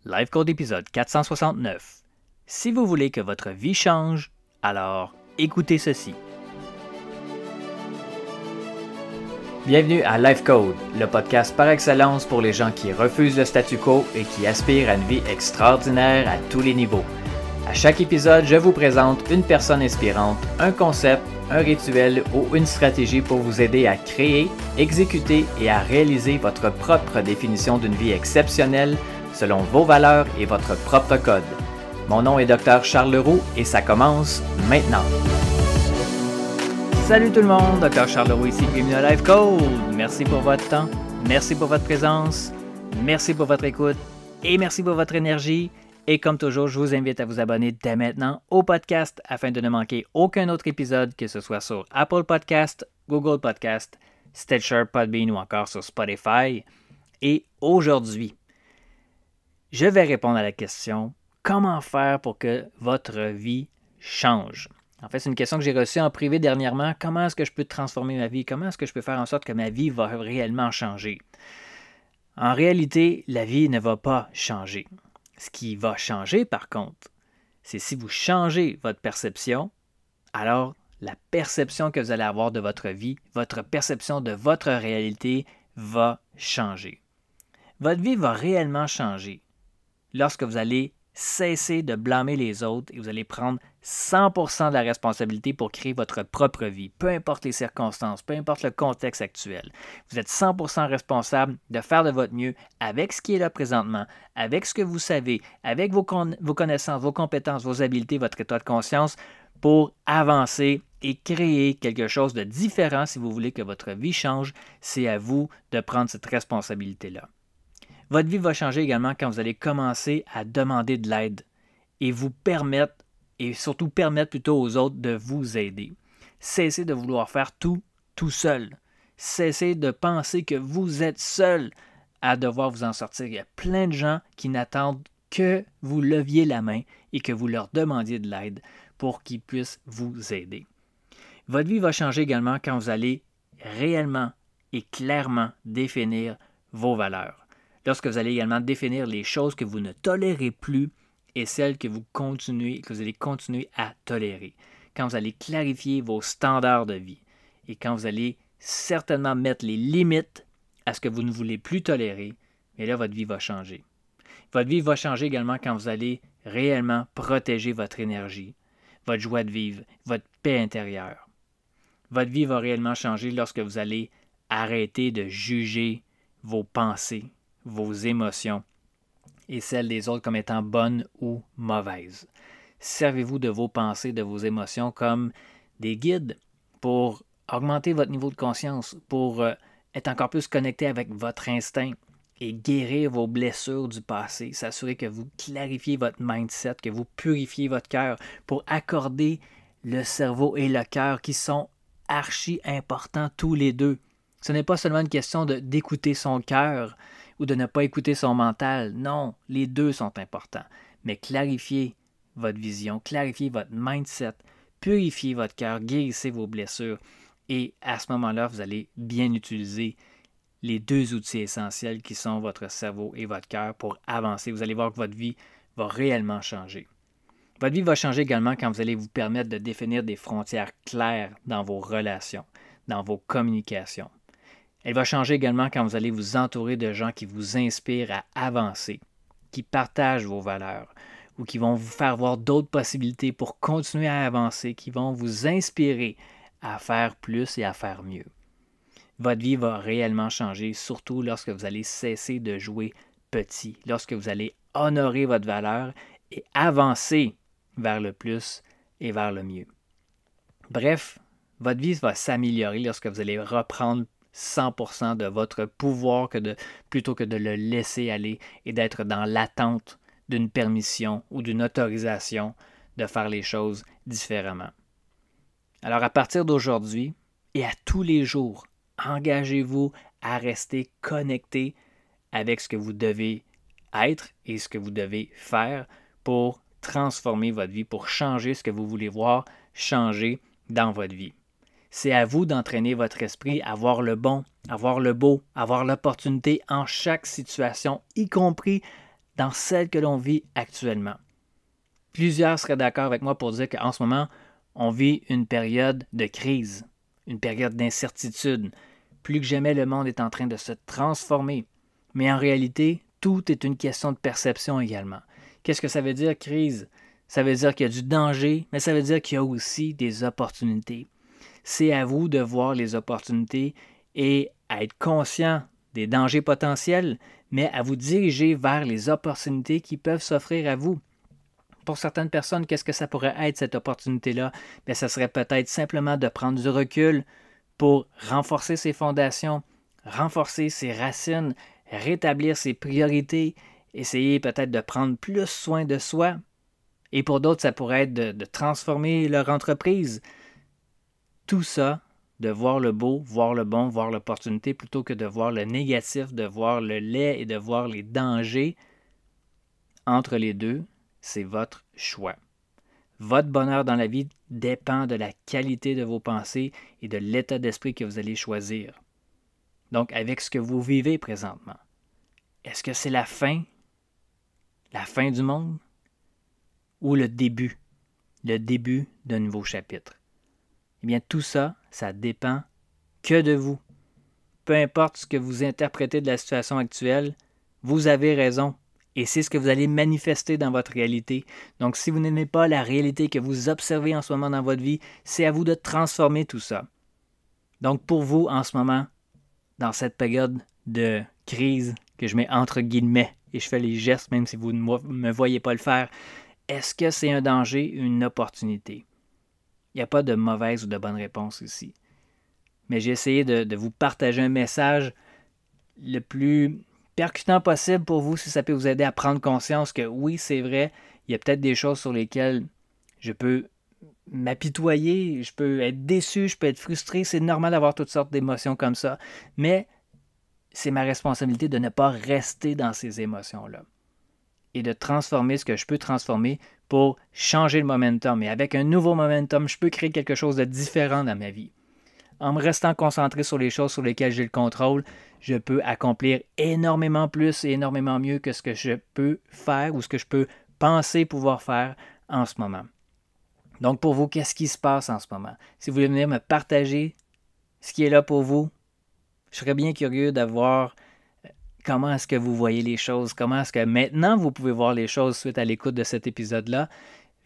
Life Code épisode 469. Si vous voulez que votre vie change, alors écoutez ceci. Bienvenue à Life Code, le podcast par excellence pour les gens qui refusent le statu quo et qui aspirent à une vie extraordinaire à tous les niveaux. À chaque épisode, je vous présente une personne inspirante, un concept, un rituel ou une stratégie pour vous aider à créer, exécuter et à réaliser votre propre définition d'une vie exceptionnelle selon vos valeurs et votre propre code. Mon nom est Dr. Charles Leroux et ça commence maintenant. Salut tout le monde, Dr. Charles Leroux ici, bienvenue à Life Code. Merci pour votre temps, merci pour votre présence, merci pour votre écoute et merci pour votre énergie. Et comme toujours, je vous invite à vous abonner dès maintenant au podcast afin de ne manquer aucun autre épisode, que ce soit sur Apple Podcast, Google Podcast, Stitcher, Podbean ou encore sur Spotify. Et aujourd'hui, je vais répondre à la question « Comment faire pour que votre vie change? » En fait, c'est une question que j'ai reçue en privé dernièrement. Comment est-ce que je peux transformer ma vie? Comment est-ce que je peux faire en sorte que ma vie va réellement changer? En réalité, la vie ne va pas changer. Ce qui va changer, par contre, c'est si vous changez votre perception, alors la perception que vous allez avoir de votre vie, votre perception de votre réalité va changer. Votre vie va réellement changer lorsque vous allez cesser de blâmer les autres et vous allez prendre 100% de la responsabilité pour créer votre propre vie, peu importe les circonstances, peu importe le contexte actuel. Vous êtes 100% responsable de faire de votre mieux avec ce qui est là présentement, avec ce que vous savez, avec vos connaissances, vos compétences, vos habiletés, votre état de conscience pour avancer et créer quelque chose de différent. Si vous voulez que votre vie change, c'est à vous de prendre cette responsabilité-là. Votre vie va changer également quand vous allez commencer à demander de l'aide et vous permettre, et surtout permettre plutôt aux autres de vous aider. Cessez de vouloir faire tout seul. Cessez de penser que vous êtes seul à devoir vous en sortir. Il y a plein de gens qui n'attendent que vous leviez la main et que vous leur demandiez de l'aide pour qu'ils puissent vous aider. Votre vie va changer également quand vous allez réellement et clairement définir vos valeurs. Lorsque vous allez également définir les choses que vous ne tolérez plus et celles que vous allez continuer à tolérer. Quand vous allez clarifier vos standards de vie et quand vous allez certainement mettre les limites à ce que vous ne voulez plus tolérer, mais là, votre vie va changer. Votre vie va changer également quand vous allez réellement protéger votre énergie, votre joie de vivre, votre paix intérieure. Votre vie va réellement changer lorsque vous allez arrêter de juger vos pensées, vos émotions et celles des autres comme étant bonnes ou mauvaises. Servez-vous de vos pensées, de vos émotions comme des guides pour augmenter votre niveau de conscience, pour être encore plus connecté avec votre instinct et guérir vos blessures du passé, s'assurer que vous clarifiez votre mindset, que vous purifiez votre cœur pour accorder le cerveau et le cœur qui sont archi importants tous les deux. Ce n'est pas seulement une question d'écouter son cœur ou de ne pas écouter son mental. Non, les deux sont importants. Mais clarifiez votre vision, clarifiez votre mindset, purifiez votre cœur, guérissez vos blessures. Et à ce moment-là, vous allez bien utiliser les deux outils essentiels qui sont votre cerveau et votre cœur pour avancer. Vous allez voir que votre vie va réellement changer. Votre vie va changer également quand vous allez vous permettre de définir des frontières claires dans vos relations, dans vos communications. Elle va changer également quand vous allez vous entourer de gens qui vous inspirent à avancer, qui partagent vos valeurs ou qui vont vous faire voir d'autres possibilités pour continuer à avancer, qui vont vous inspirer à faire plus et à faire mieux. Votre vie va réellement changer, surtout lorsque vous allez cesser de jouer petit, lorsque vous allez honorer votre valeur et avancer vers le plus et vers le mieux. Bref, votre vie va s'améliorer lorsque vous allez reprendre 100% de votre pouvoir plutôt que de le laisser aller et d'être dans l'attente d'une permission ou d'une autorisation de faire les choses différemment. Alors à partir d'aujourd'hui et à tous les jours, engagez-vous à rester connecté avec ce que vous devez être et ce que vous devez faire pour transformer votre vie, pour changer ce que vous voulez voir changer dans votre vie. C'est à vous d'entraîner votre esprit à voir le bon, à voir le beau, à voir l'opportunité en chaque situation, y compris dans celle que l'on vit actuellement. Plusieurs seraient d'accord avec moi pour dire qu'en ce moment, on vit une période de crise, une période d'incertitude. Plus que jamais, le monde est en train de se transformer. Mais en réalité, tout est une question de perception également. Qu'est-ce que ça veut dire, crise? Ça veut dire qu'il y a du danger, mais ça veut dire qu'il y a aussi des opportunités. C'est à vous de voir les opportunités et à être conscient des dangers potentiels, mais à vous diriger vers les opportunités qui peuvent s'offrir à vous. Pour certaines personnes, qu'est-ce que ça pourrait être cette opportunité-là? Bien, ça serait peut-être simplement de prendre du recul pour renforcer ses fondations, renforcer ses racines, rétablir ses priorités, essayer peut-être de prendre plus soin de soi. Et pour d'autres, ça pourrait être de transformer leur entreprise. Tout ça, de voir le beau, voir le bon, voir l'opportunité, plutôt que de voir le négatif, de voir le laid et de voir les dangers. Entre les deux, c'est votre choix. Votre bonheur dans la vie dépend de la qualité de vos pensées et de l'état d'esprit que vous allez choisir. Donc, avec ce que vous vivez présentement, est-ce que c'est la fin du monde, ou le début d'un nouveau chapitre? Eh bien, tout ça, ça dépend que de vous. Peu importe ce que vous interprétez de la situation actuelle, vous avez raison. Et c'est ce que vous allez manifester dans votre réalité. Donc, si vous n'aimez pas la réalité que vous observez en ce moment dans votre vie, c'est à vous de transformer tout ça. Donc, pour vous, en ce moment, dans cette période de crise que je mets entre guillemets, et je fais les gestes même si vous ne me voyez pas le faire, est-ce que c'est un danger, une opportunité? Il n'y a pas de mauvaise ou de bonne réponse ici. Mais j'ai essayé de vous partager un message le plus percutant possible pour vous, si ça peut vous aider à prendre conscience que oui, c'est vrai, il y a peut-être des choses sur lesquelles je peux m'apitoyer, je peux être déçu, je peux être frustré, c'est normal d'avoir toutes sortes d'émotions comme ça, mais c'est ma responsabilité de ne pas rester dans ces émotions-là et de transformer ce que je peux transformer pour changer le momentum. Et avec un nouveau momentum, je peux créer quelque chose de différent dans ma vie. En me restant concentré sur les choses sur lesquelles j'ai le contrôle, je peux accomplir énormément plus et énormément mieux que ce que je peux faire ou ce que je peux penser pouvoir faire en ce moment. Donc pour vous, qu'est-ce qui se passe en ce moment? Si vous voulez venir me partager ce qui est là pour vous, je serais bien curieux d'avoir comment est-ce que vous voyez les choses, comment est-ce que maintenant vous pouvez voir les choses suite à l'écoute de cet épisode-là.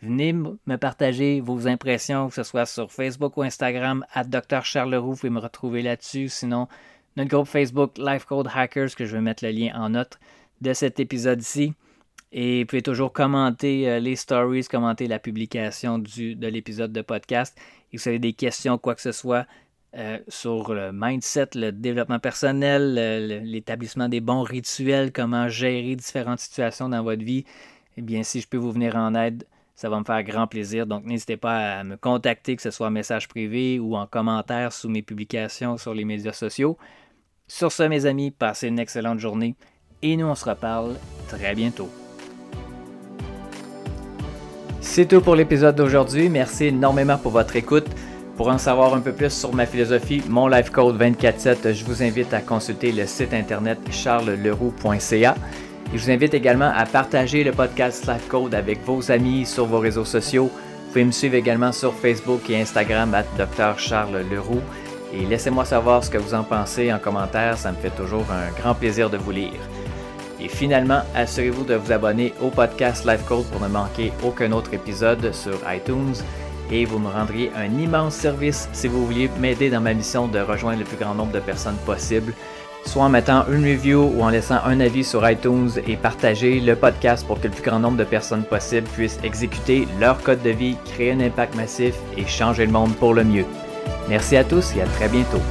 Venez me partager vos impressions, que ce soit sur Facebook ou Instagram, @Dr Charles Leroux, vous pouvez me retrouver là-dessus. Sinon, notre groupe Facebook Life Code Hackers, que je vais mettre le lien en note de cet épisode-ci. Et vous pouvez toujours commenter les stories, commenter la publication de l'épisode de podcast. Et si vous avez des questions, quoi que ce soit, sur le mindset, le développement personnel, l'établissement des bons rituels, comment gérer différentes situations dans votre vie, eh bien, si je peux vous venir en aide, ça va me faire grand plaisir. Donc, n'hésitez pas à me contacter, que ce soit en message privé ou en commentaire sous mes publications sur les médias sociaux. Sur ce, mes amis, passez une excellente journée et nous, on se reparle très bientôt. C'est tout pour l'épisode d'aujourd'hui. Merci énormément pour votre écoute. Pour en savoir un peu plus sur ma philosophie, mon Life Code 24/7, je vous invite à consulter le site internet charlesleroux.ca. Et je vous invite également à partager le podcast Life Code avec vos amis sur vos réseaux sociaux. Vous pouvez me suivre également sur Facebook et Instagram @Dr Charles Leroux. Et laissez-moi savoir ce que vous en pensez en commentaire, ça me fait toujours un grand plaisir de vous lire. Et finalement, assurez-vous de vous abonner au podcast Life Code pour ne manquer aucun autre épisode sur iTunes. Et vous me rendriez un immense service si vous vouliez m'aider dans ma mission de rejoindre le plus grand nombre de personnes possible, soit en mettant une review ou en laissant un avis sur iTunes et partager le podcast pour que le plus grand nombre de personnes possible puissent exécuter leur code de vie, créer un impact massif et changer le monde pour le mieux. Merci à tous et à très bientôt.